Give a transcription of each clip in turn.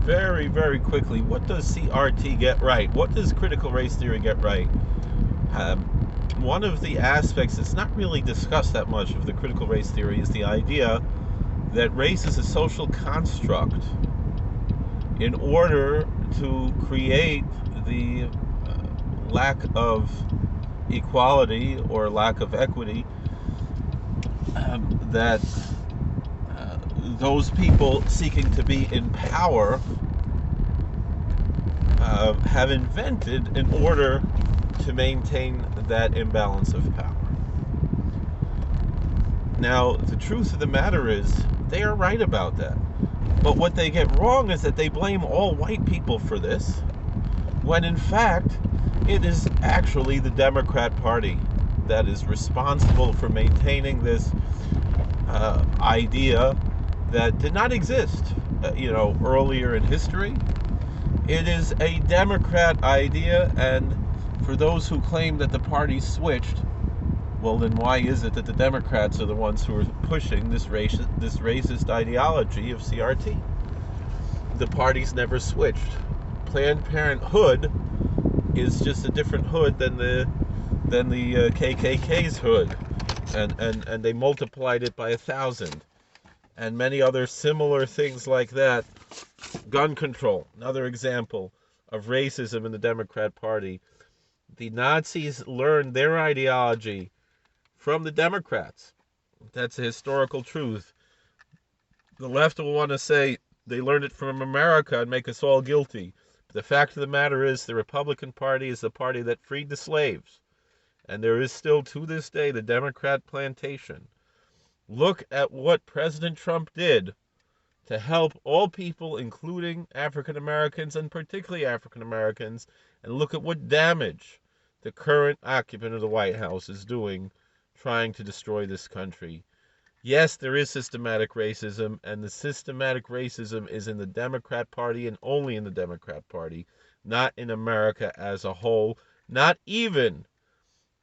very, very quickly, what does CRT get right? What does critical race theory get right? Um, One of the aspects that's not really discussed that much of the critical race theory is the idea that race is a social construct in order to create the lack of equality or lack of equity that those people seeking to be in power have invented in order to maintain that imbalance of power. Now, the truth of the matter is, they are right about that. But what they get wrong is that they blame all white people for this, when in fact, it is actually the Democrat Party that is responsible for maintaining this idea that did not exist, earlier in history. It is a Democrat idea, and for those who claim that the party switched, well, then why is it that the Democrats are the ones who are pushing this racist ideology of CRT? The parties never switched. Planned Parenthood is just a different hood than the KKK's hood, and they multiplied it by 1,000, and many other similar things like that. Gun control, another example of racism in the Democrat Party. The Nazis learned their ideology from the Democrats. That's a historical truth. The left will want to say they learned it from America and make us all guilty. But the fact of the matter is, the Republican Party is the party that freed the slaves. And there is still, to this day, the Democrat plantation. Look at what President Trump did to help all people, including African Americans, and particularly African Americans, and look at what damage the current occupant of the White House is doing, trying to destroy this country. Yes, there is systematic racism, and the systematic racism is in the Democrat Party and only in the Democrat Party, not in America as a whole, not even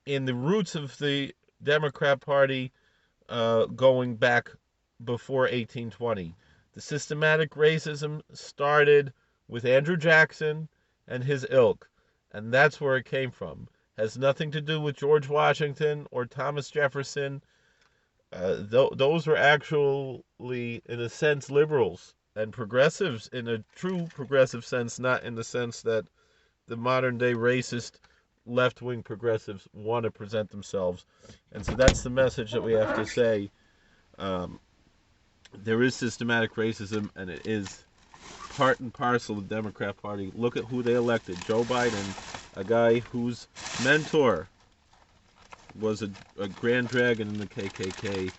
in the roots of the Democrat Party going back before 1820. The systematic racism started with Andrew Jackson and his ilk, and that's where it came from. Has nothing to do with George Washington or Thomas Jefferson. Those were actually, in a sense, liberals and progressives in a true progressive sense, not in the sense that the modern day racist left-wing progressives want to present themselves. And so that's the message that we have to say. There is systematic racism, and it is part and parcel of the Democrat Party. Look at who they elected. Joe Biden, a guy whose mentor was a Grand Dragon in the KKK.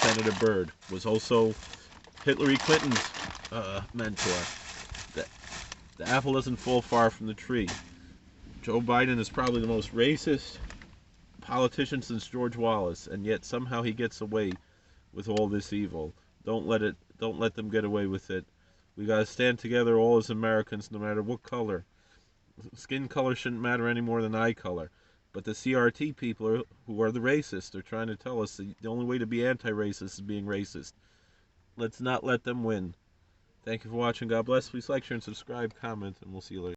Senator Byrd was also Hillary Clinton's mentor. The apple doesn't fall far from the tree. Joe Biden is probably the most racist politician since George Wallace, and yet somehow he gets away with all this evil. Don't let them get away with it. We gotta stand together all as Americans, no matter what color. Skin color shouldn't matter any more than eye color. But the CRT people who are the racists are trying to tell us the only way to be anti-racist is being racist. Let's not let them win. Thank you for watching. God bless. Please like, share, and subscribe, comment, and we'll see you later.